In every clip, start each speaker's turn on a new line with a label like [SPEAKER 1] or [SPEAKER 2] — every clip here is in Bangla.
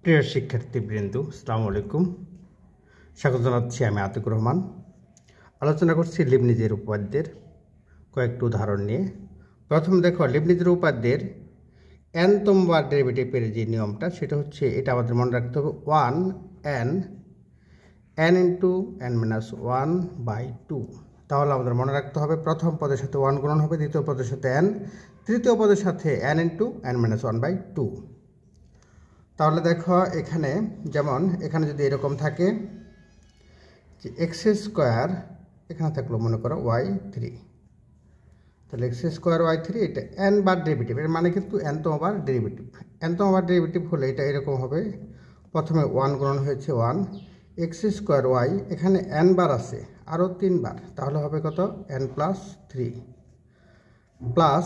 [SPEAKER 1] প্রিয় শিক্ষার্থীবৃন্দ, আসসালামু আলাইকুম। স্বাগত জানাচ্ছি আমি আতিকুর রহমান। আলোচনা করছি লিবনিজের উপপাদ্যের কয়েকটি উদাহরণ নিয়ে। প্রথম দেখো, লিবনিজের উপপাদ্যের এনতম বার ডেরিভেটিভের যে নিয়মটা, সেটা হচ্ছে, এটা আমাদের মনে রাখতে হবে, 1n ইন্টু n-1/2। তাহলে আমাদের মনে রাখতে হবে প্রথম পদের সাথে 1 গুণন হবে, দ্বিতীয় পদের সাথে n, তৃতীয় পদের সাথে n ইন্টু n-1/2। তাহলে দেখো, এখানে যেমন এখানে যদি এরকম থাকে যে এক্স স্কোয়ার, এখানে থাকলো মনে করো y3, তাহলে এক্স স্কোয়ার y3, এটা n বার ডেরিভেটিভ, এর মানে কিন্তু nতম বার ডেরিভেটিভ। nতম বার ডেরিভেটিভ হলে এটা এরকম হবে, প্রথমে 1 গুণন হয়েছে 1, এক্স স্কোয়ার y, এখানে n বার আছে আরও 3 বার, তাহলে হবে কত, n+3 প্লাস,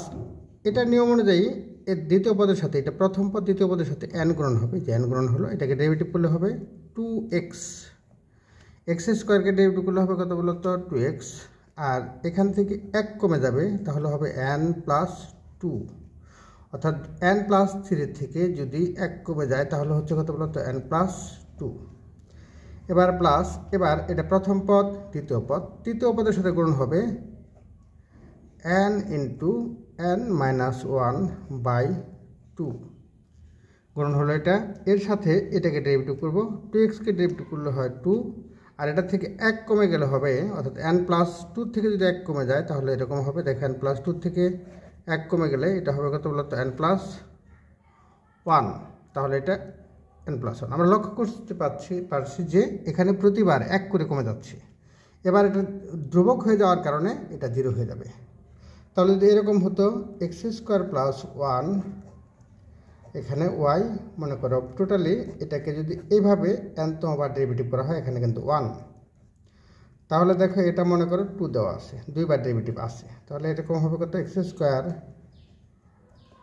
[SPEAKER 1] এটা নিয়ম অনুযায়ী এর দ্বিতীয় পদের সাথে, এটা প্রথম পদ দ্বিতীয় পদের সাথে n গুণন হবে, যে n গুণন হলো, এটাকে ডেরিভেটিভ করলে হবে 2x, এক্স স্কোয়ারকে ডেরিভেটিভ করলে হবে কত বলো তো, 2x, আর এখান থেকে 1 কমে যাবে, তাহলে হবে n+2, অর্থাৎ n+3 থেকে যদি 1 কমে যায় তাহলে হচ্ছে কত বলো তো, n+2। এবার প্লাস, এবার এটা প্রথম পদ দ্বিতীয় পদ, তৃতীয় পদের সাথে গুণন হবে n ইন্টু n-1/2 গুণন হলো এটা, এর সাথে এটাকে ডেরিভেটিভ করব, 2xকে ডেরিভেটিভ করলে হয় 2, আর এটা থেকে 1 কমে গেলে হবে, অর্থাৎ n+2 থেকে যদি 1 কমে যায় তাহলে এরকম হবে, দেখো n+2 থেকে 1 কমে গেলে এটা হবে কত বলতো, n+1, তাহলে এটা n+1। আমরা লক্ষ্য করতে পারছি যে এখানে প্রতিবার 1 করে কমে যাচ্ছে। এবার এটা ধ্রুবক হয়ে যাওয়ার কারণে এটা 0 হয়ে যাবে। তাহলে যদি এরকম হতো এক্স স্কোয়ার প্লাস 1, এখানে y মনে করো টোটালি, এটাকে যদি এইভাবে nতম বার ডেরিভেটিভ করা হয়, এখানে কিন্তু 1, তাহলে দেখো এটা মনে করো 2 দেওয়া আছে, 2 বার ডেরিভেটিভ আছে, তাহলে এরকম হবে কত, এক্স স্কোয়ার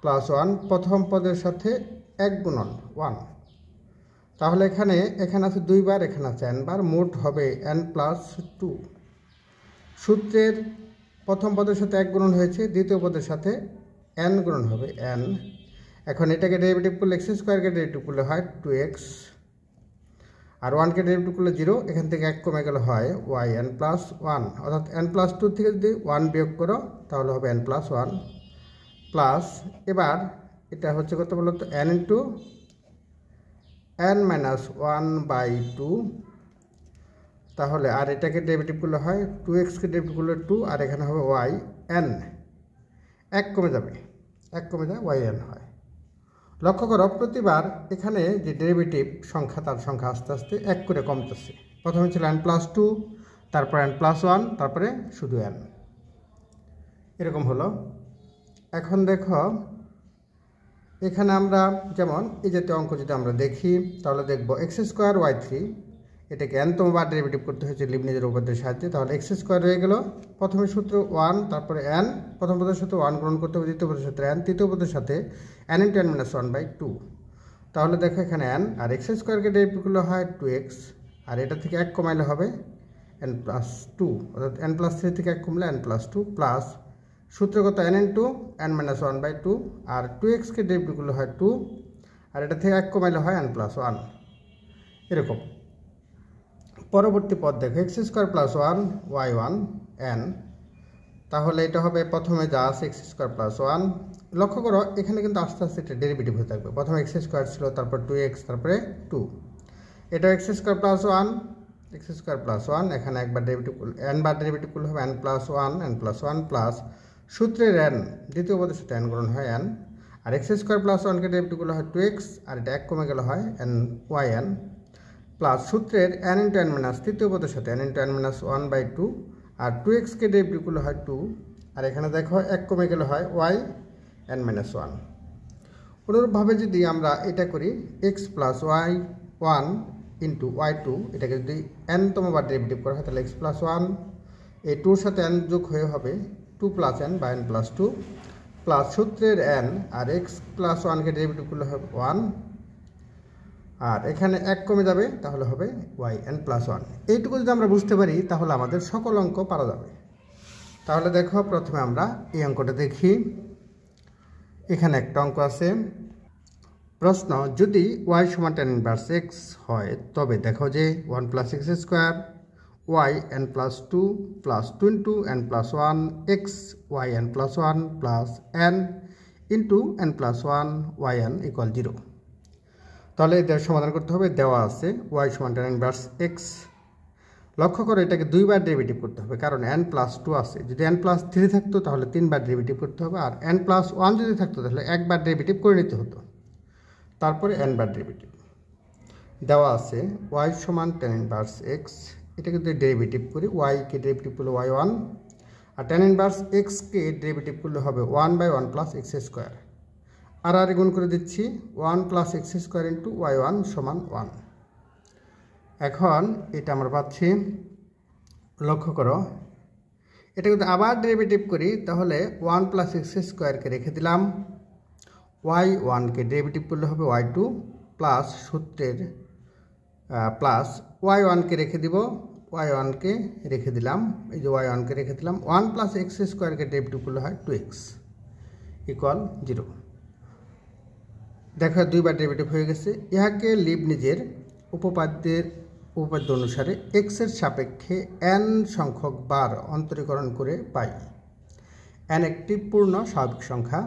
[SPEAKER 1] প্লাস 1, প্রথম পদের সাথে 1 গুণন 1, তাহলে এখানে আছে 2 বার, এখানে আছে n বার, মোট হবে n+2। সূত্রের প্রথম পদের সাথে 1 গুণন হয়েছে, দ্বিতীয় পদের সাথে n গুণন হবে n। এখন এটাকে ডেরিভেটিভ করলে, এক্স স্কোয়ারকে ডেরিভেটিভ করলে হয় 2x, আর 1কে ডেরিভেটিভ করলে 0, এখান থেকে 1 কমে গেলে হয় yn+1, অর্থাৎ n+2 থেকে যদি 1 বিয়োগ করো তাহলে হবে n+1 প্লাস, এবার এটা হচ্ছে কত বলো তো, n ইন্টু n-1/2, তাহলে আর এটাকে ডেরিভেটিভ করলে হয় 2xকে ডেরিভেটিভ করলে 2, আর এখানে হবে yn, 1 কমে যাবে, 1 কমে যায় yn হয়। লক্ষ্য করো প্রতিবার এখানে যে ডেরিভেটিভ সংখ্যা, তার সংখ্যা আস্তে আস্তে 1 করে কমতেছে। প্রথমে ছিল n+2, তারপর n+1, তারপরে শুধু n, এরকম হলো। এখন দেখো এখানে আমরা যেমন এই জাতীয় অঙ্ক যদি আমরা দেখি, তাহলে দেখব এক্স স্কোয়ার y3, এটাকে nতম বার ডেরিভেটিভ করতে হয়েছে লিবনিজের উপপাদ্যের সাহায্যে, তাহলে এক্স স্কোয়ার হয়ে গেল, প্রথমে সূত্র 1, তারপরে n, প্রথম পদের সাথে 1 গ্রহণ করতে হবে, দ্বিতীয় পদের সাথে n, তৃতীয় পদের সাথে n ইন্টু n-1/2। তাহলে দেখো এখানে n, আর এক্স স্কোয়ারকে ডেরিভেটিভ করলে হয় 2x, আর এটা থেকে 1 কমাইলে হবে n+2, অর্থাৎ n+3 থেকে 1 কমলে n+2 প্লাস, সূত্রগত n ইন্টু n-1/2, আর 2xকে ডেরিভেটিভ করলে হয় 2, আর এটা থেকে 1 কমাইলে হয় n+1, এরকম। পরবর্তী পদ দেখো, x square plus 1 y1 n, তাহলে এটা হবে প্রথমে যা আছে এক্স স্কোয়ার প্লাস 1। লক্ষ্য করো এখানে কিন্তু আস্তে আস্তে এটা ডেরিভেটিভ হয়ে থাকবে, প্রথমে এক্স স্কোয়ার ছিল, তারপর 2x, তারপরে 2, এটা x square plus 1, x square plus 1, এখানে একবার ডেরিভেটিভ করলে n বার ডেরিভেটিভ করলে হবে n+1 প্লাস, সূত্রের n দ্বিতীয় পদের সাথে n গুণন হয় n, আর এক্স স্কোয়ার প্লাস 1কে ডেরিভেটিভ করলে হয় 2x, আর এটা 1 কমে গেলে হয় yn প্লাস, সূত্রের n ইন্টু n মাইনাস তৃতীয় পদের সাথে n ইন্টু n-1/2, আর 2xকে ডেরিভেটিভ করলে হয় 2, আর এখানে দেখো 1 কমে গেলে হয় yn-1। অনুরূপভাবে যদি আমরা এটা করি, x plus y1 into y2, এটাকে যদি nতম বার ডেরিভেটিভ করা হয় তাহলে x+1, এই 2 এর সাথে n যোগ হয়ে হবে 2 + n বা n+2 প্লাস, সূত্রের n আর x+1কে ডেরিভেটিভ করলে হবে 1, আর এখানে 1 কমে যাবে, তাহলে হবে yn+1। এইটুকু যদি আমরা বুঝতে পারি তাহলে আমাদের সকল অঙ্ক পারা যাবে। তাহলে দেখো প্রথমে আমরা এই অঙ্কটা দেখি। এখানে একটা অঙ্ক আছে, প্রশ্ন, যদি y সমান tan ইনভার্স x হয় তবে দেখো যে 1 plus x square y n plus 2 plus 2 into n plus 1 x y n plus 1 plus n into n plus 1 y n equal 0। তাহলে এদের সমাধান করতে হবে। দেওয়া আছে y সমান tan ইনভার্স x। লক্ষ্য করে এটাকে দুইবার ডেরিভেটিভ করতে হবে, কারণ n প্লাস 2 আছে। যদি n প্লাস 3 থাকতো তাহলে 3বার ডেরিভেটিভ করতে হবে, আর n প্লাস 1 যদি থাকতো তাহলে একবার ডেরিভেটিভ করে নিতে হতো, তারপরে n বার ডেরিভেটিভ। দেওয়া আছে y সমান tan ইনভার্স x। এটাকে যদি ডেরিভেটিভ করি, y কে ডেরিভেটিভ করলে y1, আর tan ইনভার্স x কে ডেরিভেটিভ করলে হবে 1/1 প্লাস এক্স স্কোয়ার। আর গুণ করে দিচ্ছি 1 plus x square into y1 সমান 1। এখন এটা আমরা পাচ্ছি, লক্ষ্য করো এটা যদি আবার ডেরিভেটিভ করি তাহলে 1 প্লাস এক্স স্কোয়ারকে রেখে দিলাম, y1কে ডেরিভেটিভ করলে হবে y2 প্লাস সূত্রের প্লাস y1কে রেখে দিব, y1কে রেখে দিলাম, এই যে y1কে রেখে দিলাম, 1 প্লাস এক্স স্কোয়ারকে ডেরিভেটিভ করলে হয় 2x ইকুয়াল 0। দেখো দুইবার ডেরিভেটিভ হয়ে গেছে। ইহাকে লিবনিজের উপপাদ্য অনুসারে x এর সাপেক্ষে n সংখ্যক বার অন্তরীকরণ করে পাই। n একটি পূর্ণ স্বাভাবিক সংখ্যা।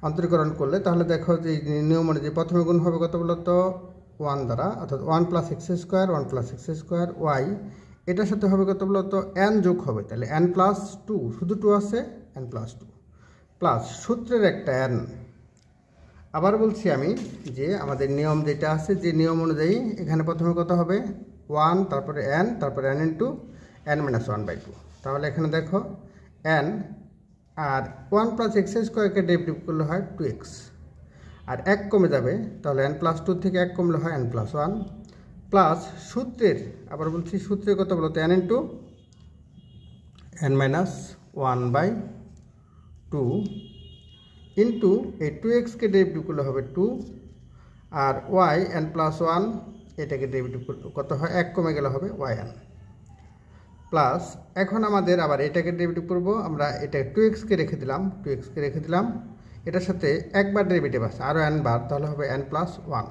[SPEAKER 1] অন্তরীকরণ করলে তাহলে দেখো যে নিয়ম অনুযায়ী প্রথমে গুণ হবে কত বলতো 1 দ্বারা, অর্থাৎ 1 plus x square 1 plus x square y, এটার সাথে হবে কত বলতো n যোগ হবে, তাহলে n প্লাস 2, শুধু 2 আছে, n প্লাস 2 প্লাস সূত্রের একটা n। আবার বলছি আমি যে আমাদের নিয়ম যেটা আছে, যে নিয়ম অনুযায়ী এখানে প্রথমে কত হবে 1, তারপরে n, তারপরে n ইন্টু n মাইনাস 1/2। তাহলে এখানে দেখো n আর 1 প্লাস এক্স স্কোয়ারকে ডেরিভেটিভ করলে হয় 2x, আর 1 কমে যাবে, তাহলে n প্লাস 2 থেকে 1 কমলে হয় n প্লাস 1 প্লাস সূত্রের, আবার বলছি সূত্রের কত বলতো n into n minus 1/2 into এই 2xকে ডেরিভেটিভ করলে হবে 2, আর y n প্লাস 1 এটাকে ডেরিভেটিভ করলে কত হয় 1 কমে গেলে হবে yn প্লাস, এখন আমাদের আবার এটাকে ডেরিভেটিভ করব আমরা, এটা 2xকে রেখে দিলাম, 2xকে রেখে দিলাম, এটার সাথে একবার ডেরিভেটিভ আছে আরও n বার, তাহলে হবে n প্লাস 1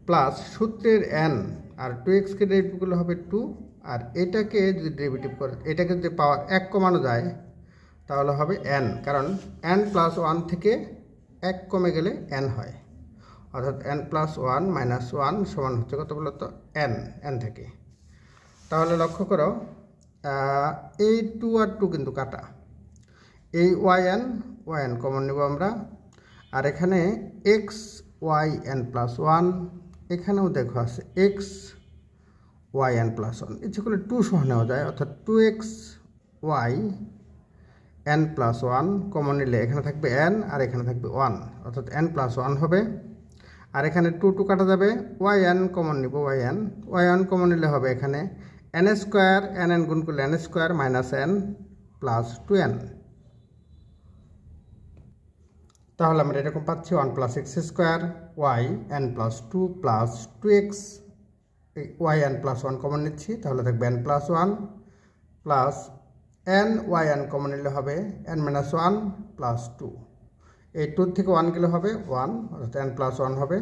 [SPEAKER 1] প্লাস সূত্রের n, আর 2xকে ডেরিভেটিভ করলে হবে 2, আর এটাকে যদি ডেরিভেটিভ করে, এটাকে যদি পাওয়ার 1 কমানো যায় তাহলে হবে n, কারণ n প্লাস 1 থেকে 1 কমে গেলে n হয়, অর্থাৎ n প্লাস 1 মাইনাস 1 সমান হচ্ছে কত বলতো n থেকে। তাহলে লক্ষ্য করো এই 2 আর 2 কিন্তু কাটা, এই yn কমন নেব আমরা, আর এখানে x yn প্লাস 1, এখানেও দেখো আছে x yn প্লাস 1, ইচ্ছে করলে 2 সহ নেওয়া যায়, অর্থাৎ 2x y n plus 1 common নিলে এখানে থাকবে n আর এখানে থাকবে 1, অর্থাৎ n প্লাস 1 হবে, আর এখানে 2 কাটা যাবে, yn কমন নিব, yn কমন নিলে হবে এখানে n স্কোয়ার, n গুণ করলে n square minus n plus 2n। তাহলে আমরা এরকম পাচ্ছি 1 plus x square y n plus 2 plus 2x yn plus 1 common নিচ্ছি, তাহলে থাকবে n plus 1 plus n yn common নিলে হবে n মাইনাস 1 প্লাস 2, এই 2 থেকে 1 গেলে হবে 1, অর্থাৎ n প্লাস 1 হবে,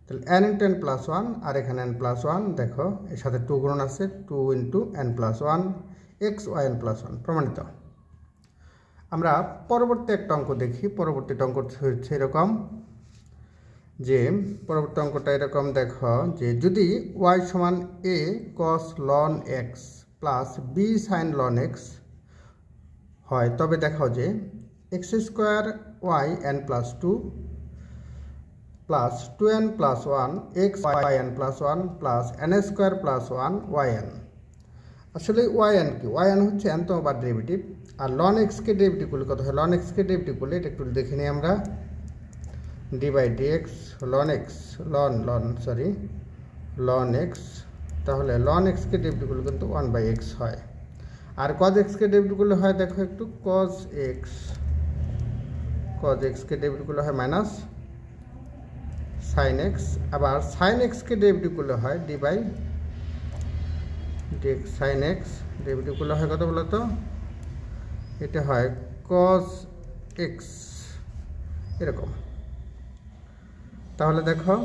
[SPEAKER 1] তাহলে n ইন্টু n প্লাস 1, আর এখানে n প্লাস 1, দেখো এর সাথে 2 গুণ আছে, 2 into n plus 1 x yn plus 1 প্রমাণিত। আমরা পরবর্তী একটা অঙ্ক দেখি। পরবর্তী অঙ্ক হচ্ছে এরকম, যে পরবর্তী অঙ্কটা এরকম দেখো, যে যদি y সমান a cos ln x plus b sin ln x হয় তবে দেখাও যে x square y n plus 2 plus 2n plus 1 x yn plus 1 plus n square plus 1 yn। আসলে yn কি, yn হচ্ছে nতম বার ডেরিভেটিভ, আর ln x কে ডেরিভেটিভ করলে কত হয়, ln x কে ডেরিভেটিভ করলে এটা একটু দেখে নিই আমরা, d by dx ln x ln x, তাহলে ln x কে ডেরিভেটিভ করলে কিন্তু 1/x হয়, আর cos x কে ডেরিভেটিভ করলে হয় দেখো একটু cos x কে ডেরিভেটিভ করলে হয় মাইনাস sin x, আবার sin x কে ডেরিভেটিভ করলে হয় d by dx sin x, derivative করলে হয় কত বলো তো, এটা হয় cos x, এরকম তাহলে দেখো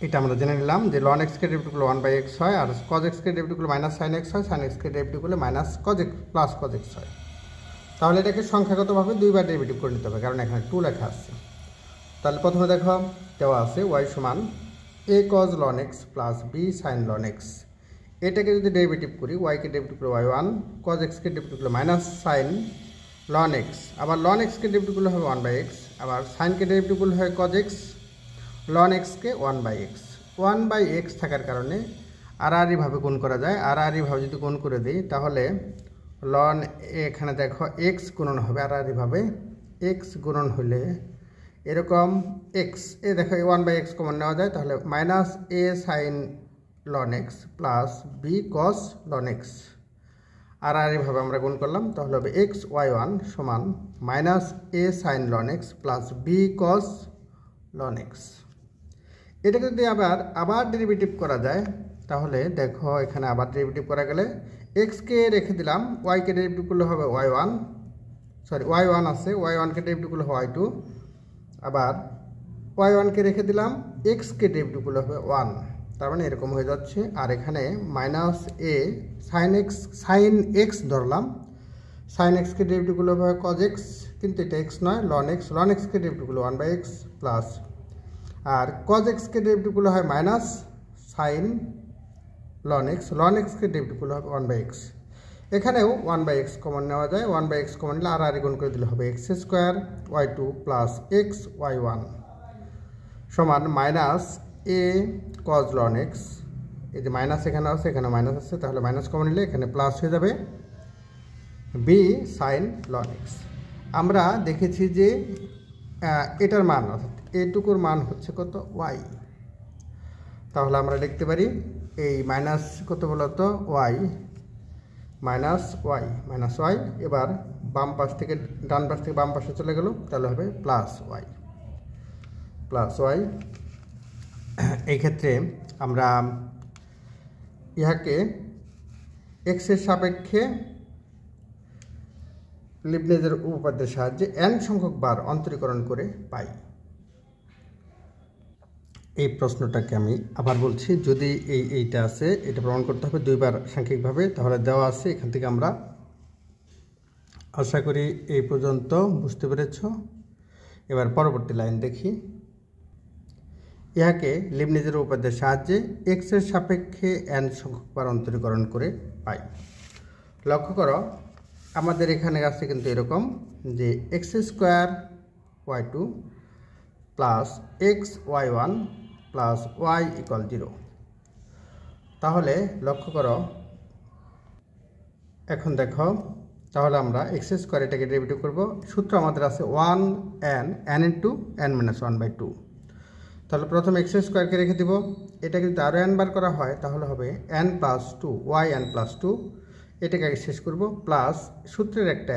[SPEAKER 1] এটা আমরা জেনে নিলাম যে ln x কে ডেরিভেটিভ করলে 1/x হয়, আর cos x কে ডেরিভেটিভ করলে -sin x হয়, sin x কে ডেরিভেটিভ করলে -cos x plus cos x হয়। তাহলে এটাকে সংখ্যাগতভাবে দুইবার ডেরিভেটিভ করে নিতে হবে, কারণ এখানে 2 লেখা আছে। তাহলে প্রথমে দেখো দেওয়া আছে y সমান a cos ln x plus b sin ln x। এটাকে যদি ডেরিভেটিভ করি, y কে ডেরিভেটিভ করে y1, cos x কে ডেরিভেটিভ করলে -sin ln x, আবার ln x কে ডেরিভেটিভ করলে হবে 1/x, আবার sin কে ডেরিভেটিভ করলে হয় cos x, ln x কে 1/x। 1/x থাকার কারণে আড়াআড়িভাবে গুণ করা যায়। আড়াআড়িভাবে যদি গুণ করে দিই তাহলে ln এখানে দেখো x গুণন হবে আড়াআড়িভাবে, x গুণন হলে এরকম x, এ দেখো 1/x কমন নেওয়া যায়, তাহলে -a sin ln x plus b cos ln x। আড়াআড়িভাবে আমরা গুণ করলাম, তাহলে হবে x y1 সমান -a sin ln x plus b cos ln x। এটাকে যদি আবার ডেরিভেটিভ করা যায়, তাহলে দেখো এখানে আবার ডেরিভেটিভ করা গেলে x কে রেখে দিলাম, y কে ডেরিভেটিভ করলে হবে y1, y1 আছে, y1 কে ডেরিভেটিভ করলে হয় 2, আবার y1 কে রেখে দিলাম, x কে ডেরিভেটিভ করলে হবে 1। তার মানে এরকম হয়ে যাচ্ছে। আর এখানে -a sin x ধরলাম, sin x কে ডেরিভেটিভ করলে হবে cos x, কিন্তু এটা x নয়, ln x কে ডেরিভেটিভ করলে 1/x প্লাস, আর cos x কে ডেরিভেটিভ করলে হয় sin ln x কে ডেরিভেটিভ করলে হবে 1/x। এখানেও 1/x কমন নেওয়া যায়, 1/x কমন নিলে আর গুণ করে দিলে হবে x² y2 plus x y1 সমান -a cos ln x। এই যে মাইনাস এখানে আছে, এখানে মাইনাস আছে, তাহলে মাইনাস কমন নিলে এখানে প্লাস হয়ে যাবে b sin ln x। আমরা দেখেছি যে এটার মান অর্থাৎ এইটুকুর মান হচ্ছে কত y, তাহলে আমরা লিখতে পারি এই মাইনাস কত বলতো y, মাইনাস y, এবার বাম পাশ থেকে ডান পাশ থেকে বাম পাশে চলে গেল, তাহলে হবে প্লাস y। এই ক্ষেত্রে আমরা ইহাকে x এর সাপেক্ষে লিবনিজের উপপাদ্যের সাহায্যে n সংখ্যক বার অন্তরীকরণ করে পাই। এই প্রশ্নটাকে আমি আবার বলছি, যদি এইটা আছে, এটা প্রমাণ করতে হবে দুইবার সাংখ্যিকভাবে, তাহলে দেওয়া আছে। এখান থেকে আমরা আশা করি এই পর্যন্ত বুঝতে পেরেছ। এবার পরবর্তী লাইন দেখি। ইহাকে লিবনিজের উপপাদ্যের সাহায্যে x এর সাপেক্ষে n সংখ্যক বার অন্তরীকরণ করে পাই। লক্ষ্য করো আমাদের এখানে আছে কিন্তু এরকম যে x² y2 plus x y1 plus y = 0। তাহলে লক্ষ্য করো এখন দেখো, তাহলে আমরা x² এটাকে ডেরিভেটিভ করব। সূত্র আমাদের আছে 1n into n-1/2। তাহলে প্রথম x² কে রেখে দিব, এটাকে যদি আরও n বার করা হয় তাহলে হবে n + 2 yn + 2। এটাকে আগে শেষ করব, প্লাস সূত্রের একটা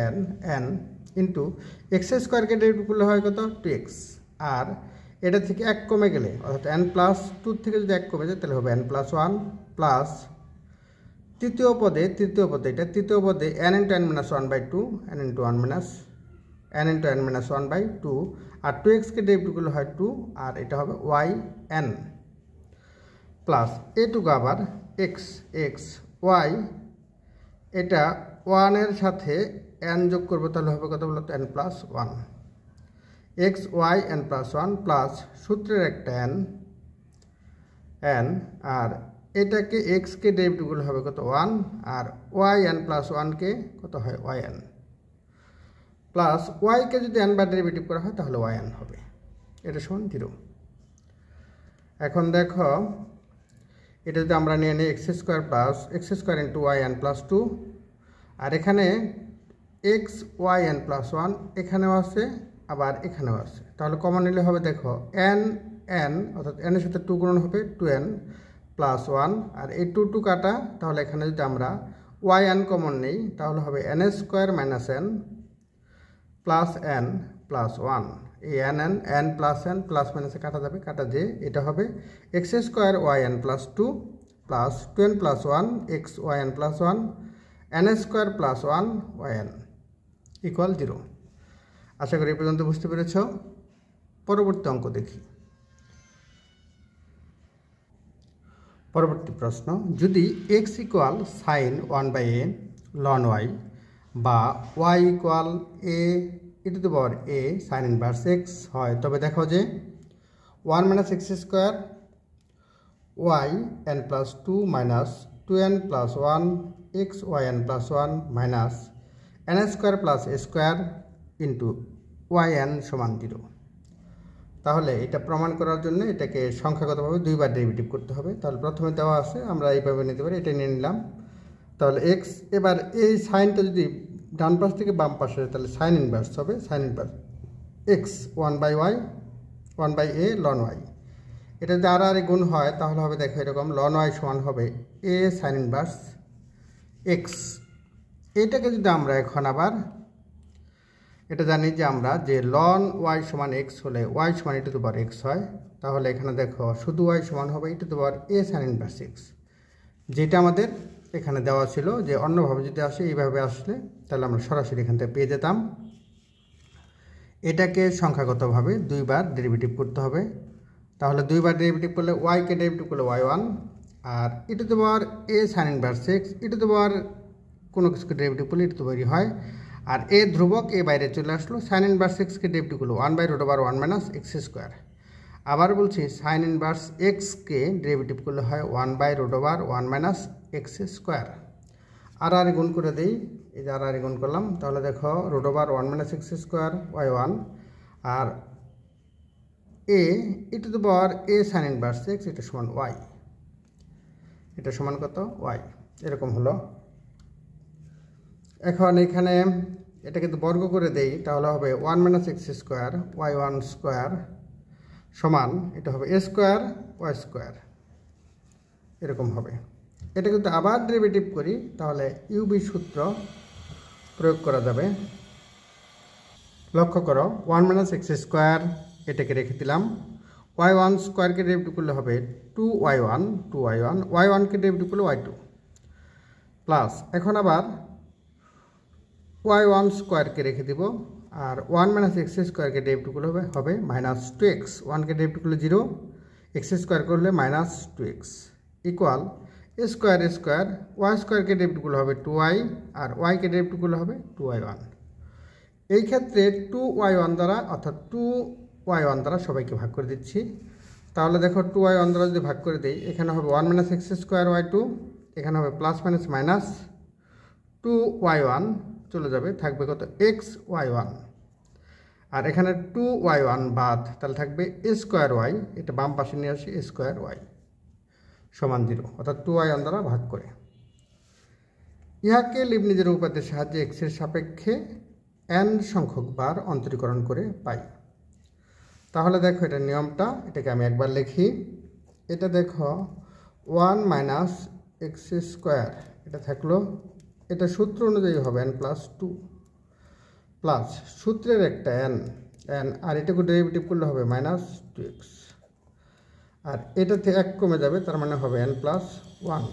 [SPEAKER 1] n ইন্টু x² কে ডেরিভেটিভ করলে হয় কত 2x, আর এটা থেকে 1 কমে গেলে অর্থাৎ n + 2 থেকে যদি 1 কমে যায় তাহলে হবে n + 1 প্লাস তৃতীয় পদে এটা তৃতীয় পদে n × n-1/2 n × n-1/2, আর 2x কে ডেরিভেটিভ করলে হয় 2, আর এটা হবে yn প্লাস এটুকু আবার x y, এটা 1 এর সাথে n যোগ করব, তাহলে হবে কত বলতো n + 1 x y n + 1 plus সূত্রের একটা n, আর এটাকে x কে ডেরিভেটিভ করলে হবে কত 1, আর y n + 1 কে কত হয় yn প্লাস y কে যদি n বার ডেরিভেটিভ করা হয় তাহলে yn হবে, এটা সমান 0। এখন দেখো এটা যদি আমরা নিয়ে নিই x² * yn + 2, আর এখানে x y n + 1 এখানেও আছে আবার এখানেও আছে, তাহলে কমন নিলে হবে দেখো n অর্থাৎ n এর সাথে 2 গুণন হবে 2n + 1, আর এই 2 কাটা, তাহলে এখানে যদি আমরা yn কমন নেই তাহলে হবে n² - n plus n plus 1। এই n প্লাস n প্লাস মাইনাসে কাটা যাবে, কাটা যে এটা হবে x² yn + 2 plus 2n + 1 x yn + 1 n² + 1 yn = 0। আশা করি এই পর্যন্ত বুঝতে পেরেছ। পরবর্তী অঙ্ক দেখি। পরবর্তী প্রশ্ন, যদি এক্স ইকুয়াল সাইন 1/a লন ওয়াই বা y equal a e to the power a sine inverse x হয়, তবে দেখো যে 1 - x square y n plus 2 minus 2n plus 1 x y n plus 1 minus n square plus a square into y n সমান 0। তাহলে এটা প্রমাণ করার জন্য এটাকে সংখ্যাগতভাবে দুইবার ডেরিভেটিভ করতে হবে। তাহলে প্রথমে দেওয়া আছে, আমরা এইভাবে নিতে পারি, এটা নিয়ে নিলাম। তাহলে এক্স, এবার এই সাইনটা যদি ডান পাশ থেকে বাম পাশে, তাহলে সাইন ইনভার্স হবে, sine inverse x 1/y 1/a লন ওয়াই। এটা যদি আর গুণ হয় তাহলে হবে, দেখো এরকম, লন ওয়াই সমান হবে এ সাইন ইনভার্স এক্স। এটাকে যদি আমরা এখন আবার এটা জানি যে আমরা যে লন ওয়াই সমান এক্স হলে ওয়াই সমান e to the power x হয়, তাহলে এখানে দেখো শুধু ওয়াই সমান হবে e to the power a sine inverse x, যেটা আমাদের এখানে দেওয়া ছিল। যে অন্যভাবে যদি আসে, এইভাবে আসলে তাহলে আমরা সরাসরি এখান থেকে পেয়ে যেতাম। এটাকে সংখ্যাগতভাবে দুইবার ডেরিভেটিভ করতে হবে। তাহলে দুইবার ডেরিভেটিভ করলে ওয়াইকে ডেরিভেটিভ করলে y1 আর e to the power a sine inverse x, e to the power কোনো কিছুকে ডেরিভেটিভ করলে ই টু দ্য পাওয়ারই হয়। আর এ ধ্রুবক, এ বাইরে চলে আসলো, সাইন ইনভার্স এক্সকে ডেরিভেটিভ করলো 1/√1 - x স্কোয়ার। আবার বলছি, সাইন ইনভার্স এক্সকে ডেরিভেটিভ করলে হয় 1/√1 - x স্কোয়ার। আর গুণ করে দিই, এই যে আর গুণ করলাম, তাহলে দেখো √1 - x স্কোয়ার y1 আর এ e to the power a sine inverse x, এটা সমান ওয়াই। এটা সমান কত? ওয়াই। এরকম হলো। এখন এখানে এটা কিন্তু বর্গ করে দেই, তাহলে হবে 1 - x স্কোয়ার y1 স্কোয়ার সমান, এটা হবে এ স্কোয়ার ওয়াই স্কোয়ার, এরকম হবে। এটা কিন্তু আবার ডেরিভেটিভ করি, তাহলে ইউবি সূত্র প্রয়োগ করা যাবে। লক্ষ্য করো, 1 - x স্কোয়ার এটাকে রেখে দিলাম, y1 স্কোয়ারকে ডেরিভেটিভ করলে হবে 2y1 y1কে ডেরিভেটিভ করলে y2 প্লাস, এখন আবার y1 স্কোয়ারকে রেখে দিব, আর 1 - x স্কোয়ারকে ডেরিভেটিভ করলে হবে -2x, 1কে ডেরিভেটিভ করলে 0, x স্কোয়ার করলে -2x ইকুয়াল এ স্কোয়ার ওয়াই স্কোয়ারকে ডেরিভেটিভ করলে হবে 2y আর ওয়াইকে ডেরিভেটিভ করলে হবে 2y1। এই ক্ষেত্রে 2y1 দ্বারা, অর্থাৎ 2y1 দ্বারা সবাইকে ভাগ করে দিচ্ছি। তাহলে দেখো 2y1 দ্বারা যদি ভাগ করে দিই, এখানে হবে 1 - x স্কোয়ার y2, এখানে হবে প্লাস মাইনাস মাইনাস 2y1 চলে যাবে, থাকবে কত? xy1। আর এখানে 2y1 বাদ, তাহলে থাকবে এ স্কোয়ার ওয়াই, এটা বাম পাশে নিয়ে আসি, এ স্কোয়ার ওয়াই সমান 0, অর্থাৎ 2y1 দ্বারা ভাগ করে। ইহাকে লিবনিজের উপপাদ্যের সাহায্যে x এর সাপেক্ষে n সংখ্যক বার অন্তরীকরণ করে পাই। তাহলে দেখো এটা নিয়মটা, এটাকে আমি একবার লিখি। এটা দেখো 1 - x স্কোয়ার, এটা থাকলো, এটা সূত্র অনুযায়ী হবে n+2 প্লাস সূত্রের একটা n আর এটাকে ডেরিভেটিভ করলে হবে -2x, আর এটা থেকে 1 কমে যাবে, তার মানে হবে n+1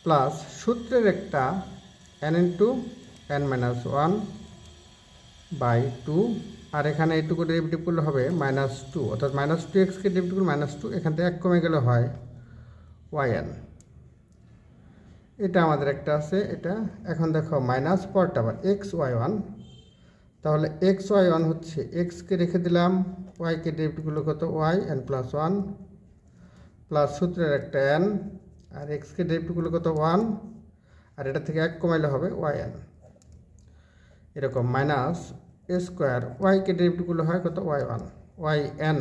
[SPEAKER 1] প্লাস সূত্রের একটা n × n-1/2, আর এখানে এইটুকু ডেরিভেটিভ করলে হবে -2, অর্থাৎ -2xকে ডেরিভেটিভ করলে -2, এখান থেকে 1 কমে গেলে হয় yn। এটা আমাদের একটা আছে, এটা এখন দেখো মাইনাস পরটা আবার xy1, তাহলে xy1 হচ্ছে xকে রেখে দিলাম, yকে ডেরিভেটিভ করলে কত? y n+1 প্লাস সূত্রের একটা n আর xকে ডেরিভেটিভ করলে কত? 1, আর এটা থেকে 1 কমাইলে হবে yn, এরকম মাইনাস এ স্কোয়ার ওয়াইকে ডেরিভেটিভ করলে হয় কত? y1 yn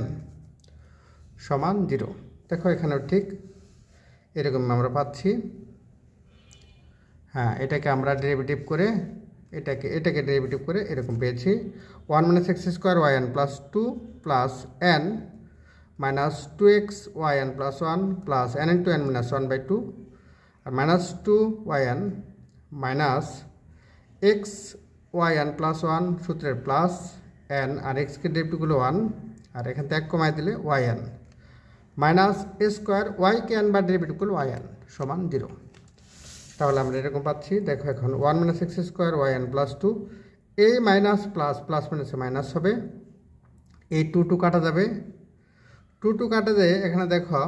[SPEAKER 1] সমান 0। দেখো এখানেও ঠিক এরকম আমরা পাচ্ছি। হ্যাঁ, এটাকে আমরা ডেরিভেটিভ করে এটাকে ডেরিভেটিভ করে এরকম পেয়েছি 1 - x square yn plus 2 plus n -2x yn plus 1 plus n × n-1/2 আর -2yn minus x yn plus 1 সূত্রের প্লাস n আর xকে ডেরিভেটিভ করলে 1, আর এখান থেকে 1 কমাই দিলে yn মাইনাস এ স্কোয়ার ওয়াইকে n বার ডেরিভেটিভ করলে yn সমান 0। তাহলে আমরা এরকম পাচ্ছি। দেখো এখন 1 - x স্কোয়ার yn প্লাস 2, এই মাইনাস প্লাস প্লাস মাইনাসে মাইনাস হবে, এই 2 কাটা যাবে, 2 কাটা যায়, এখানে দেখো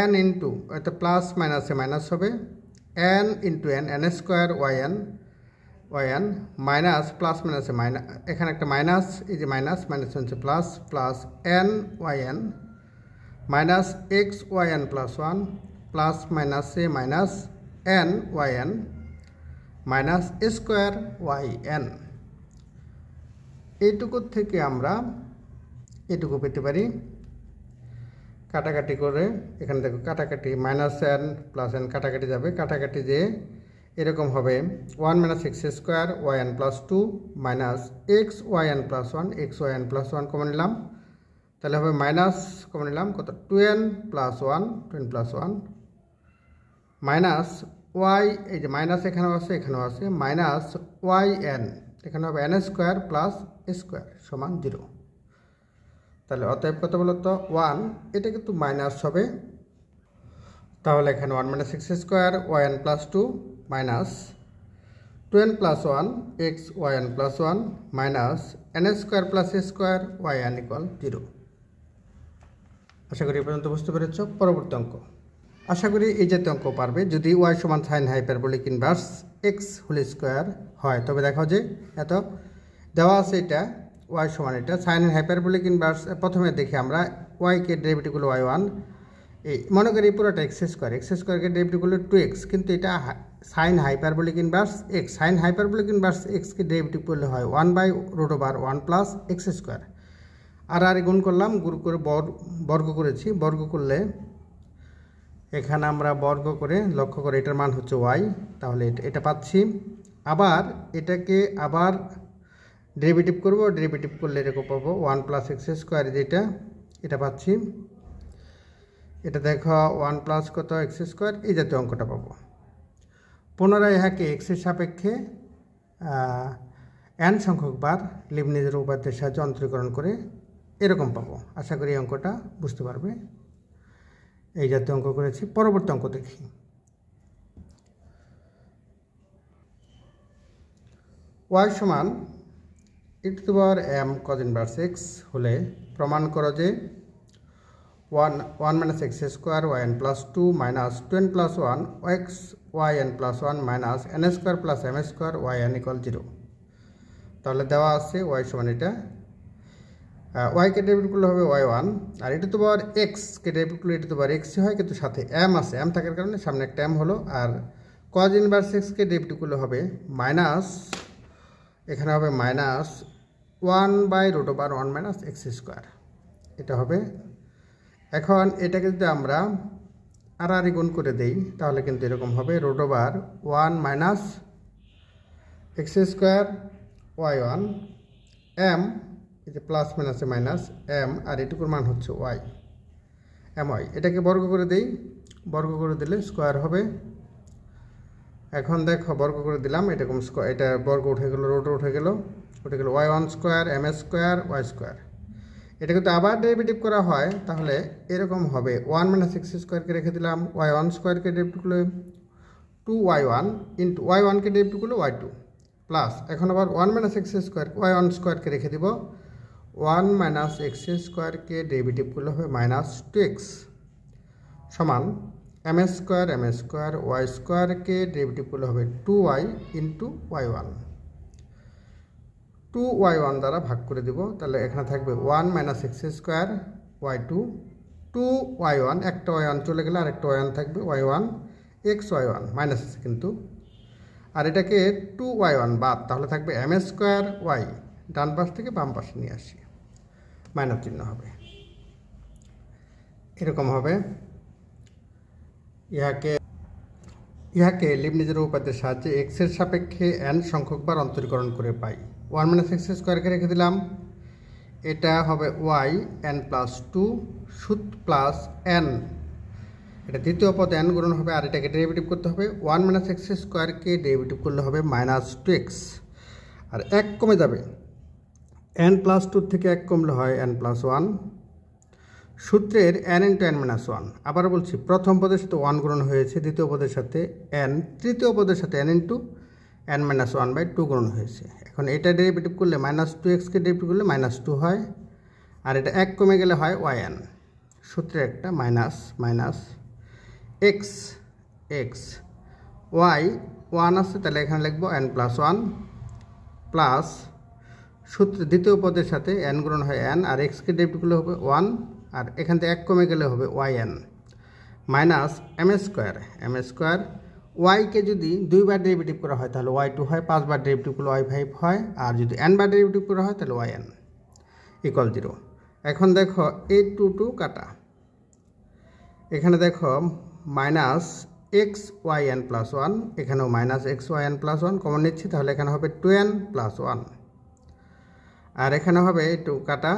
[SPEAKER 1] এন ইন্টু এটা প্লাস মাইনাসে মাইনাস হবে n into n n square y n minus plus মাইনাসে মাইনাস এখানে একটা মাইনাস এই যে মাইনাস মাইনাস হচ্ছে plus plus n y n minus x y n plus one plus মাইনাসে minus n y n minus square y n. এইটুকুর থেকে আমরা এটুকু পেতে পারি কাটাকাটি করে। এখানে দেখো কাটাকাটি মাইনাস এন প্লাস এন কাটাকাটি যাবে, কাটাকাটি যে এরকম হবে 1 minus x square y n plus 2 minus x y n plus 1 x y n plus 1 common নিলাম, তাহলে হবে মাইনাস কমন নিলাম কত 2n plus 1 2n plus 1 minus Y এই যে মাইনাস এখানেও আছে মাইনাস ওয়াই এন এখানে হবে এন স্কোয়ার প্লাস স্কোয়ার সমান 0। তাহলে অতএব কত বলতো 1, এটা কিন্তু মাইনাস হবে, তাহলে এখানে 1 minus x square y n plus 2 minus 2n plus 1 x y n plus 1 minus n square plus square y n equal 0। আশা করি এই পর্যন্ত বুঝতে পেরেছ। পরবর্তী অঙ্ক, আশা করি এই জাতীয় অঙ্ক পারবে। যদি ওয়াই সমান sine hyperbolic inverse x whole square হয় তবে দেখো যে এত দেওয়া আছে এটা ওয়াই সমান এটা সাইন হাইপারবোলিক ইনভার্স। প্রথমে দেখি আমরা ওয়াইকে ডেরিভেটিভগুলো ওয়াই ওয়ান, এই মনে করি পুরোটা এক্স স্কোয়ারকে ডেরিভেটিভগুলো 2x, কিন্তু এটা sine hyperbolic inverse x. Sine hyperbolic inverse এক্সকে ডেরিভেটিভ করলে হয় 1/√1 প্লাস এক্স স্কোয়ার। আর গুণ করলাম, গুণ করে বর্গ করেছি, বর্গ করলে এখানে আমরা বর্গ করে লক্ষ্য করে এটার মান হচ্ছে ওয়াই, তাহলে এটা পাচ্ছি। আবার এটাকে আবার ডেরিভেটিভ করব, ডেরিভেটিভ করলে এরকম পাবো 1 প্লাস এক্স স্কোয়ার, যেটা এটা পাচ্ছি। এটা দেখো 1 প্লাস কত এক্স স্কোয়ার, এই জাতীয় অঙ্কটা পাবো। পুনরায় ইহাকে এক্সের সাপেক্ষে n সংখ্যক বার লিবনিজের উপপাদ্যের সাহায্যে অন্তরীকরণ করে এরকম পাবো। আশা করি এই অঙ্কটা বুঝতে পারবে। এই জাতীয় অঙ্ক করেছি। পরবর্তী অঙ্ক দেখি। ওয়াই সমান e⁻m cos ইনভার্স এক্স হলে প্রমাণ করো যে 1 minus x square y n plus 2 minus 2n plus 1 x y n plus 1 minus n square plus m square y n equal 0। তাহলে দেওয়া আছে ওয়াই সমান এটা ওয়াইকে ডেরিভেটিভ করলে হবে ওয়াই ওয়ান, আর এক্সকে ডেরিভেটিভ করলে এক্স হয়, কিন্তু সাথে এম আছে, এম থাকার কারণে সামনে একটা এম হলো। আর কজ ইনভার্স এক্সকে ডেরিভেটিভ করলে হবে মাইনাস, এখানে হবে মাইনাস 1/√1 মাইনাস এক্স স্কোয়ার, এটা হবে। এখন এটাকে যদি আমরা আর গুণ করে দেই তাহলে কিন্তু এরকম হবে √1 minus x square y one m, এই যে প্লাস মাইনাসে মাইনাস এম, আর এটুকুর মান হচ্ছে ওয়াই এম ওয়াই। এটাকে বর্গ করে দেই, বর্গ করে দিলে স্কোয়ার হবে। এখন দেখো বর্গ করে দিলাম, এরকম স্কোয়ার, এটা বর্গ উঠে গেল, রুট উঠে গেল y one square m square y square. এটা কিন্তু আবার ডেরিভেটিভ করা হয় তাহলে এরকম হবে 1 মাইনাস এক্স স্কোয়ারকে রেখে দিলাম, ওয়াই ওয়ান স্কোয়ারকে ডেরিভেটিভ করলে 2y1 ইন্টু ওয়াই ওয়ানকে ডেরিভেটিভ করলে ওয়াই টু প্লাস, এখন আবার 1 minus x square y one স্কোয়ারকে রেখে দিব, 1 মাইনাস এক্স স্কোয়ারকে ডেরিভেটিভ করলে হবে মাইনাস 2x সমান এম স্কোয়ার ওয়াই স্কোয়ারকে ডেরিভেটিভ করলে হবে 2y into Y one, 2y1 দ্বারা ভাগ করে দিব, তাহলে এখানে থাকবে 1 minus x square y two 2y1, একটা y1 চলে গেলে আরেকটা y1 থাকবে y1 এক্স y1 মাইনাস আছে কিন্তু, আর এটাকে 2y1 বাদ, তাহলে থাকবে এম স্কোয়ার ওয়াই, ডান পাশ থেকে বাম পাশে নিয়ে আসি, মাইনাস চিহ্ন হবে, এরকম হবে। ইহাকে লিবনিজের উপপাদ্যের সাহায্যে এক্সের সাপেক্ষে n সংখ্যক বার অন্তরীকরণ করে পাই। 1 মাইনাস এক্স স্কোয়ারকে রেখে দিলাম, এটা হবে ওয়াই এন প্লাস 2 সুত প্লাস এন, এটা দ্বিতীয় পদ n গুণন হবে, আর এটাকে ডেরিভেটিভ করতে হবে 1 মাইনাস এক্স স্কোয়ারকে ডেরিভেটিভ করলে হবে মাইনাস 2x, আর 1 কমে যাবে, n প্লাস 2 থেকে 1 কমলে হয় n প্লাস 1, সূত্রের n ইন্টু n মাইনাস 1। আবার বলছি, প্রথম পদের সাথে 1 গুণন হয়েছে, দ্বিতীয় পদের সাথে n, তৃতীয় পদের সাথে n ইন্টু n মাইনাস 1/2 গুণন হয়েছে। এখন এটা ডেরিভেটিভ করলে মাইনাস 2xকে ডেরিভেটিভ করলে মাইনাস 2 হয়, আর এটা 1 কমে গেলে হয় yn সূত্রে একটা minus minus x x y 1 আছে, তাহলে এখানে লিখব n+1 প্লাস সূত্র দ্বিতীয় পদের সাথে n গুণন হয় n, আর এক্সকে ডেরিভেটিভ করলে হবে 1, আর এখান থেকে 1 কমে গেলে হবে yn মাইনাস m স্কোয়ার ওয়াইকে যদি 2 বার ডেরিভেটিভ করা হয় তাহলে y2 হয়, 5 বার ডেরিভেটিভ করলে y5 হয়, আর যদি n বার ডেরিভেটিভ করা হয় তাহলে yn ইকুয়াল 0। এখন দেখো এই 2 কাটা, এখানে দেখো মাইনাস xyn+1, এখানেও মাইনাস xyn+1 কমন নিচ্ছি, তাহলে এখানে হবে 2n+1, আর এখানে হবে 2 কাটা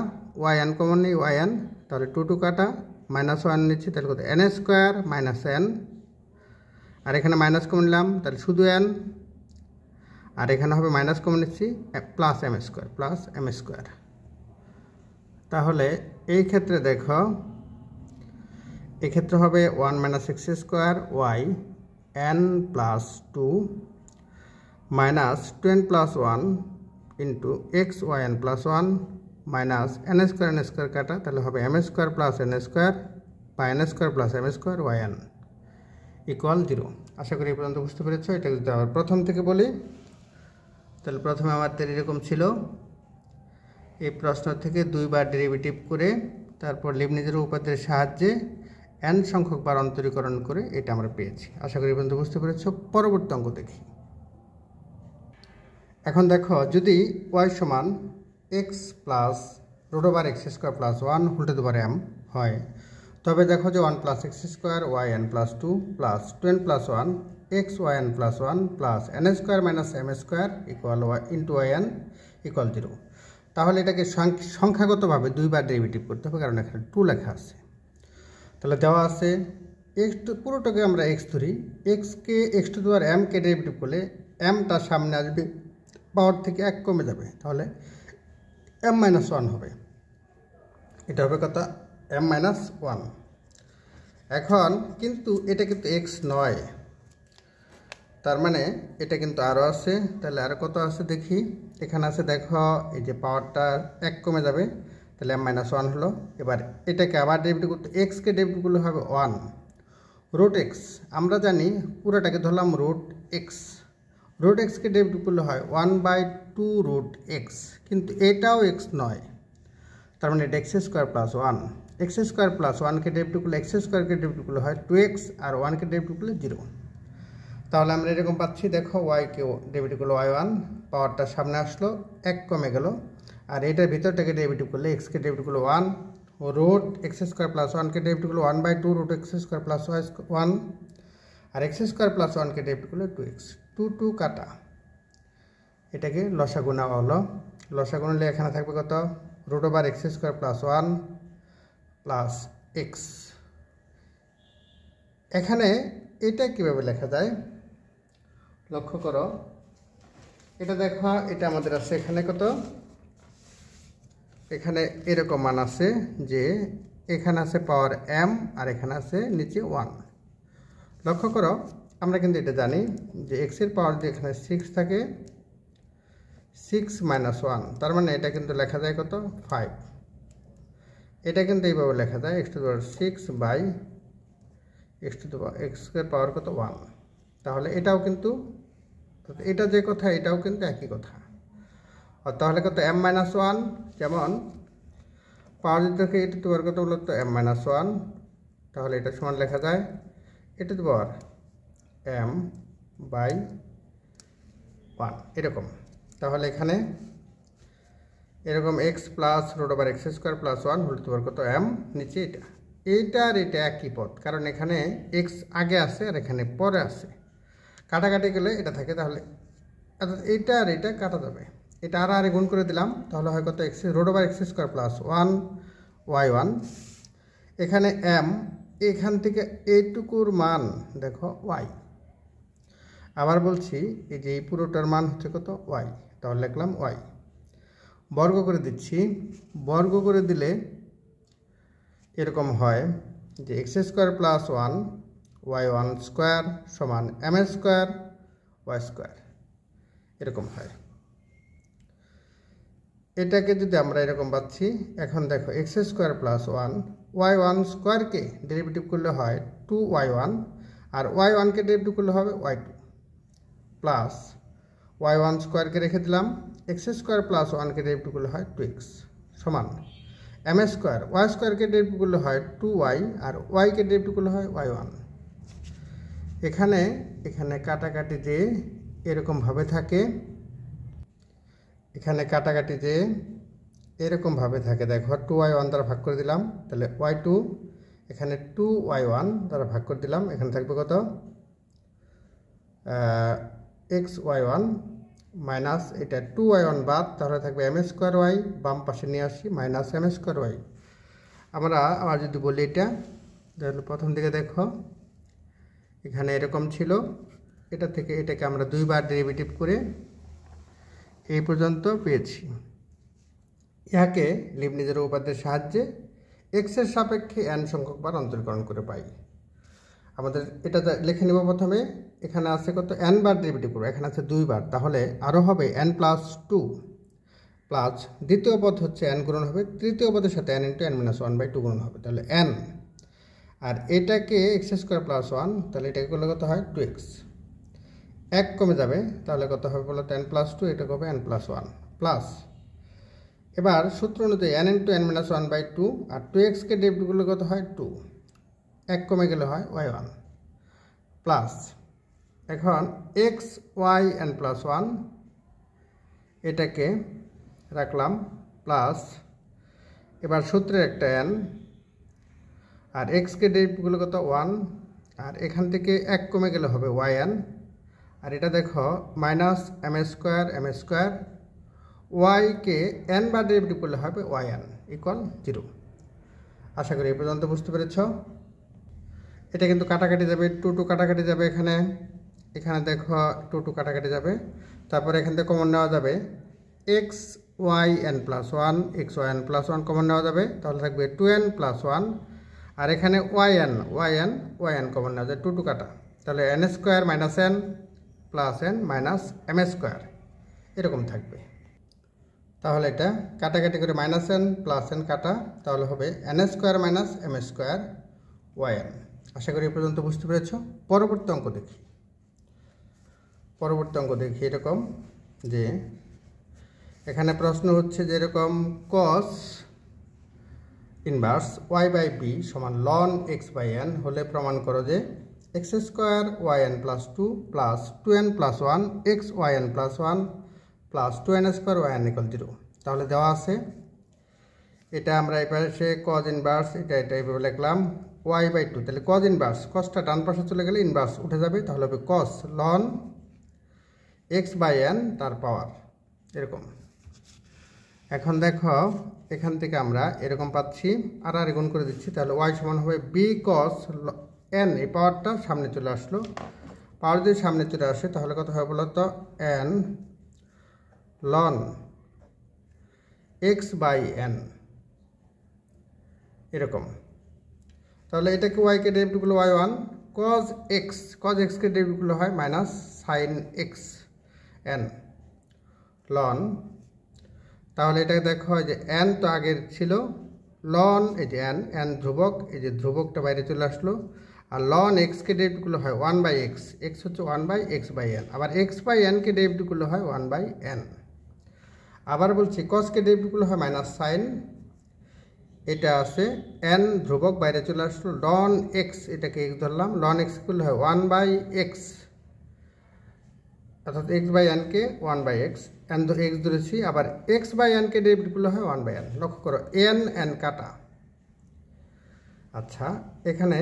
[SPEAKER 1] yn কমন নেই yn, তাহলে 2 কাটা মাইনাস 1 নিচ্ছি, তাহলে কত n স্কোয়ার মাইনাস n, আর এখানে মাইনাস কমন নিলাম তাহলে শুধু n, আর এখানে হবে মাইনাস কমন নিচ্ছি প্লাস m স্কোয়ার। তাহলে এই ক্ষেত্রে দেখো এক্ষেত্রে হবে 1 - x square y n+2 minus 2n+1 into xyn+1 minus n square কাটা, তাহলে হবে m square plus n square বা n square plus m square yn equal 0। আশা করি এই পর্যন্ত বুঝতে পেরেছ। এটা যদি আবার প্রথম থেকে বলি, তাহলে প্রথমে আমাদের এরকম ছিল, এই প্রশ্ন থেকে 2 বার ডেরিভেটিভ করে তারপর লিবনিজের উপপাদ্যের সাহায্যে n সংখ্যক বার অন্তরীকরণ করে এটা আমরা পেয়েছি। আশা করি এই পর্যন্ত বুঝতে পেরেছ। পরবর্তী অঙ্ক দেখি। এখন দেখো যদি y সমান x প্লাস √x² + 1 হয়, তবে দেখো যে 1 + x² yn+2 plus 2n+1 xyn+1 plus n² - m² equal yn equal 0। তাহলে এটাকে সংখ্যাগতভাবে 2 বার ডেরিভেটিভ করতে হবে, কারণ এখানে 2 লেখা আছে। তাহলে দেওয়া আছে x, পুরোটাকে আমরা x ধরি, xকে x⁻m কে ডেরিভেটিভ করলে mটা সামনে আসবে, পাওয়ার থেকে 1 কমে যাবে, তাহলে m-1 হবে। এটা হবে কত m-1। এখন কিন্তু এটা কিন্তু x নয়, তার মানে এটা কিন্তু আরও আছে। তাহলে আর কত আছে দেখি, এখানে আছে দেখো এই যে পাওয়ারটা 1 কমে যাবে, তাহলে m-1 হলো। এবার এটাকে আবার ডেরিভেটিভ করতে xকে ডেরিভেটিভ করলে হবে 1 √x, আমরা জানি পুরোটাকে ধরলাম √x, √x-কে ডেরিভেটিভ করলে হয় 1/2 √x, কিন্তু এটাও x নয়, তার মানে এটা x² + 1, x² + 1কে ডেরিভেটিভ করলে x²কে ডেরিভেটিভ করলে হয় 2x, আর 1কে ডেরিভেটিভ করলে 0। তাহলে আমরা এরকম পাচ্ছি, দেখো y-কে ডেরিভেটিভ করলে y1, পাওয়ারটা সামনে আসলো, 1 কমে গেল, আর এটার ভিতরটাকে ডেরিভেটিভ করলে x-কে ডেরিভেটিভ করলে 1 √x² + 1কে ডেরিভেটিভ করলে 1/2 √x² + 1, আর x² + 1কে ডেরিভেটিভ করলে 2x। 2 কাটা, এটাকে লসাগু নেওয়া হলো, লসাগু নিলে এখানে থাকবে কত √x² + 1 প্লাস x। এখানে এটা কিভাবে লেখা যায় লক্ষ্য করো, এটা দেখো, এটা আমাদের আছে এখানে কত, এখানে এরকম মান আছে যে এখানে আছে পাওয়ার m, আর এখানে আছে নিচে 1। লক্ষ্য করো, আমরা কিন্তু এটা জানি যে x এর পাওয়ার যদি এখানে 6 থাকে, 6 - 1, তার মানে এটা কিন্তু লেখা যায় কত 5। এটা কিন্তু এইভাবে লেখা যায় x⁻x এর পাওয়ার কত 1। তাহলে এটাও কিন্তু, এটা যে কথা এটাও কিন্তু একই কথা। আর তাহলে কত m-1, যেমন পাওয়ার যদি থাকে এটা পাওয়ার কত বলো তো m-1, তাহলে এটা সমান লেখা যায় m/1 এরকম। তাহলে এখানে এরকম x plus √x² + 1 whole to power কত m, নিচে এটা আর এটা একই পদ, কারণ এখানে x আগে আছে আর এখানে পরে আছে, কাটাকাটি গেলে এটা থাকে, তাহলে এটা আর এটা কাটা যাবে, এটা আর গুণ করে দিলাম, তাহলে হয় কত √x² + 1 y1। এখানে m, এখান থেকে এইটুকুর মান দেখো y, আবার বলছি এই যে এই পুরোটার মান হচ্ছে কত y, তাহলে লিখলাম y। বর্গ করে দিচ্ছি, বর্গ করে দিলে এরকম হয় যে x² + 1 y1² সমান m² y², এরকম হয়। এটাকে যদি আমরা এরকম পাচ্ছি, এখন দেখো x² + 1 y1 স্কোয়ারকে ডেরিভেটিভ করলে হয় 2y1 আর y1কে ডেরিভেটিভ করলে হবে y2 প্লাস y1 স্কোয়ারকে রেখে দিলাম x স্কোয়ার প্লাস 1কে ডেরিভেটিভ করলে হয় 2x সমান m স্কোয়ার y স্কোয়ারকে ডেরিভেটিভ করলে হয় 2y আর y-কে ডেরিভেটিভ করলে হয় y1। এখানে কাটাকাটি যে এরকমভাবে থাকে, এখানে কাটাকাটি যে এরকমভাবে থাকে, দেখো 2y1 দ্বারা ভাগ করে দিলাম, তাহলে y2, এখানে 2y1 দ্বারা ভাগ করে দিলাম, এখানে থাকবে কত xy1 মাইনাস এটা 2y1 বাদ, তাহলে থাকবে m স্কোয়ার y, বাম পাশে নিয়ে আসি মাইনাস m স্কোয়ার y। আমরা আবার যদি বলি এটা, তাহলে প্রথম দিকে দেখো এখানে এরকম ছিল, এটা থেকে এটাকে আমরা দুইবার ডেরিভেটিভ করে এই পর্যন্ত পেয়েছি। ইহাকে লিবনিজের উপপাদ্যের সাহায্যে এক্সের সাপেক্ষে n সংখ্যক বার অন্তরীকরণ করে পাই। আমাদের এটা লিখে নেব প্রথমে, এখানে আছে কত n বার ডেরিভেটিভ করবো, এখানে আছে 2 বার, তাহলে আরও হবে n+2 প্লাস দ্বিতীয় পদ হচ্ছে n গুণন হবে তৃতীয় পদের সাথে n × n-1/2 গুণন হবে, তাহলে n আর এটাকে x স্কোয়ার প্লাস 1, তাহলে এটাকে করলে কত হয় 2x, 1 কমে যাবে, তাহলে কত হবে বলো n+2, এটা হবে n+1 প্লাস এবার সূত্র অনুযায়ী n × n-1/2 আর 2x-কে ডেরিভেটিভ করলে কত হয় 2, 1 কমে গেলে হয় y1 প্লাস এখন x y n+1 এটাকে রাখলাম প্লাস এবার সূত্রের একটা n আর x-কে ডেরিভেটিভ করলে কত 1 আর এখান থেকে 1 কমে গেলে হবে yn আর এটা দেখো মাইনাস m স্কোয়ার y-কে n বার ডেরিভেটিভ করলে হবে yn ইকুয়াল 0। আশা করি এই পর্যন্ত বুঝতে পেরেছ। এটা কিন্তু কাটাকাটি যাবে, 2 কাটাকাটি যাবে, এখানে দেখো 2 কাটাকাটি যাবে, তারপরে এখান থেকে কমন নেওয়া যাবে xyn+1 xyn+1 কমন নেওয়া যাবে, তাহলে থাকবে 2n+1 আর এখানে yn কমন নেওয়া যায়, 2 কাটা, তাহলে n square minus n plus n minus m square এরকম থাকবে। তাহলে এটা কাটাকাটি করে মাইনাস n প্লাস n কাটা, তাহলে হবে n square minus m square yn। আশা করি এ পর্যন্ত বুঝতে পেরেছ। পরবর্তী অঙ্ক দেখি এরকম যে এখানে প্রশ্ন হচ্ছে যে এরকম cos ইনভার্স y/b সমান ln x/n হলে প্রমাণ করো যে x square yn+2 plus 2n+1 xyn+1 plus 2n square yn = 0। তাহলে দেওয়া আছে, এটা আমরা এই পাশে cos ইনভার্স এটা এইভাবে লিখলাম y/2, তাহলে cos ইনভার্স, cosটা ডান পাশে চলে গেলে ইনভার্স উঠে যাবে, তাহলে হবে cos ln x/n তার পাওয়ার এরকম। এখন দেখো এখান থেকে আমরা এরকম পাচ্ছি, আর গুণ করে দিচ্ছি, তাহলে y সমান হবে b cos n, এই পাওয়ারটা সামনে চলে আসলো, পাওয়ার যদি সামনে চলে আসে তাহলে কত হবে বলো তো n ln x/n এরকম। তাহলে এটাকে y-কে ডেরিভেটিভ করলে y1, cos x-কে ডেরিভেটিভ করলে হয় minus sin x n ln, তাহলে এটাকে দেখো যে n তো আগের ছিল, ln এই যে n ধ্রুবক, এই যে ধ্রুবকটা বাইরে চলে আসলো, আর ln x-কে ডেরিভেটিভ করলে হয় 1/x, x হচ্ছে 1/x/n, আবার x/n-কে ডেরিভেটিভ করলে হয় 1/n। আবার বলছি cos-কে ডেরিভেটিভ করলে হয় মাইনাস sin, এটা আছে n ধ্রুবক বাইরে চলে আসলো, ln x এটাকে x ধরলাম, ln x করলে হয় 1/x, অর্থাৎ x/n-কে 1/x, n x ধরেছি, আবার x/n-কে ডেরিভেটিভ করলে হয় 1/n। লক্ষ্য করো n কাটা, আচ্ছা এখানে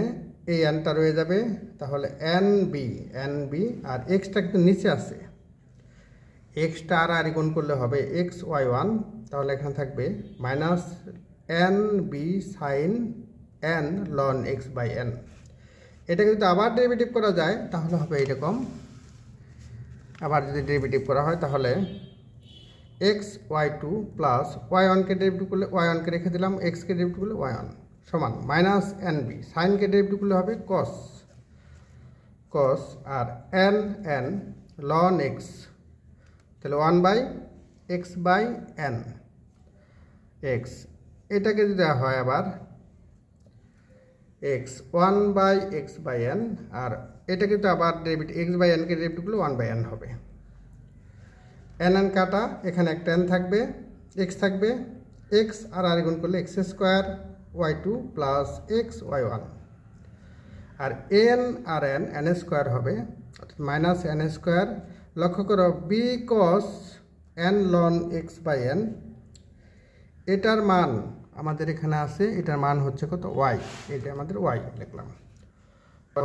[SPEAKER 1] এই nটা রয়ে যাবে, তাহলে nb আর xটা কিন্তু নিচে আছে, xটা আর গুণ করলে হবে xy1, তাহলে এখানে থাকবে minus nb sin n ln x/n। এটাকে যদি আবার ডেরিভেটিভ করা যায় তাহলে হবে এরকম, আবার যদি ডেরিভেটিভ করা হয় তাহলে xy2 প্লাস y1-কে ডেরিভেটিভ করলে y1-কে রেখে দিলাম, x-কে ডেরিভেটিভ করলে y1 সমান মাইনাস nb, সাইনকে ডেরিভেটিভ করলে হবে cos আর n ln x, তাহলে 1/x/n x। এটাকে যদি দেওয়া হয় আবার এক্স 1/x/n, আর এটা কিন্তু আবার ডেরিভেটিভ x/n কে ডেরিভেটিভ করলে 1/n হবে। n কাটা, এখানে একটা n থাকবে, x থাকবে, x আর গুণ করলে x² y2 plus x y1, আর n আর n স্কোয়ার হবে, অর্থাৎ মাইনাস n স্কোয়ার। লক্ষ্য করো বি কস n লন x/n, এটার মান আমাদের এখানে আছে, এটার মান হচ্ছে কত y, এটা আমাদের y লিখলাম।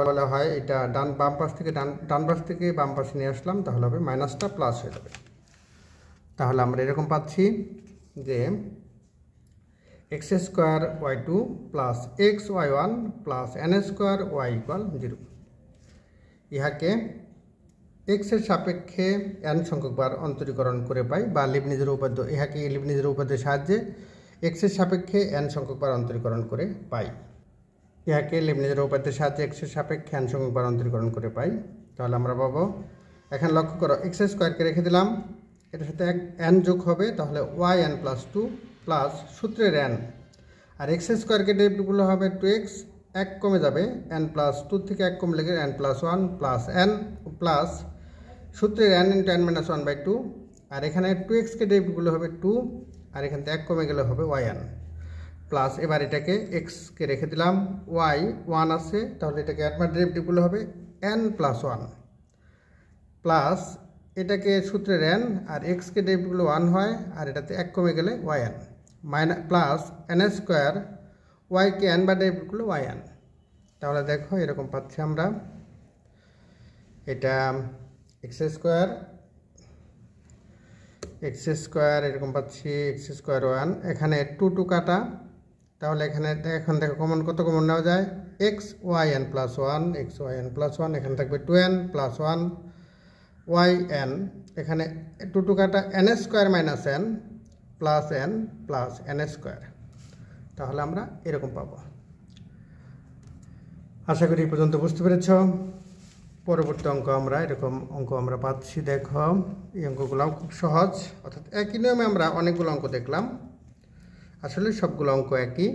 [SPEAKER 1] বলা হয় এটা বাম পাশ থেকে ডান পাশ থেকে বাম পাশে নিয়ে আসলাম, তাহলে হবে মাইনাসটা প্লাস হয়ে যাবে। তাহলে আমরা এরকম পাচ্ছি যে x² y2 plus x y1 plus n² y = 0। ইহাকে x এর সাপেক্ষে n সংখ্যক বার অন্তরীকরণ করে পাই, বা লিবনিজের উপপাদ্য, ইহাকে লিবনিজের উপপাদ্যের সাহায্যে x এর সাপেক্ষে n সংখ্যক বার অন্তরীকরণ করে পাই। ইহাকে লিবনিজের উপপাদ্যের সাহায্যে x এর সাপেক্ষে n সংখ্যক বার অন্তরীকরণ করে পাই। তাহলে আমরা পাবো, এখন লক্ষ্য করো x² কে রেখে দিলাম, এটার সাথে n যোগ হবে, তাহলে yn প্লাস 2 প্লাস সূত্রের n, আর x² কে ডেরিভেটিভ হবে 2x, 1 কমে যাবে, n প্লাস 2 থেকে 1 কমলে গেলে n plus 1 plus n plus সূত্রের n × n-1/2, আর এখানে 2x কে ডেরিভেটিভ হবে 2, আর এখান থেকে 1 কমে গেলে হবে yn প্লাস, এবার এটাকে x কে রেখে দিলাম, y 1 আছে, তাহলে এটাকে একবার ডেরিভেটিভ হবে n প্লাস 1 প্লাস এটাকে সূত্রের n, আর x কে ডেরিভেটিভ 1 হয়, আর এটাতে 1 কমে গেলে yn minus plus n² y কে n বার ডেরিভেটিভ yn। তাহলে দেখো এরকম পাচ্ছি আমরা, এটা x² এরকম পাচ্ছি, x² 1, এখানে 2 কাটা, তাহলে এখানে এখন দেখো কমন কত কমন নেওয়া যায়, xyn প্লাস 1, xyn প্লাস 1, এখানে থাকবে 2n প্লাস 1 yn, এখানে 2 কাটা n² minus n plus n plus n²। তাহলে আমরা এরকম পাবো। আশা করি এই পর্যন্ত বুঝতে পেরেছ। পরবর্তী অঙ্ক আমরা এরকম অঙ্ক আমরা পাচ্ছি। দেখো এই অঙ্কগুলো খুব সহজ, অর্থাৎ একই নিয়মে আমরা অনেকগুলো অঙ্ক দেখলাম, আসলে সবগুলো অঙ্ক একই।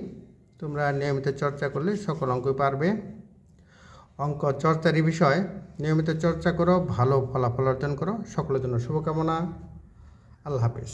[SPEAKER 1] তোমরা নিয়মিত চর্চা করলে সকল অঙ্কই পারবে। অঙ্ক চর্চারই বিষয়, নিয়মিত চর্চা করো, ভালো ফলাফল অর্জন করো। সকলের জন্য শুভকামনা। আল্লাহ হাফেজ।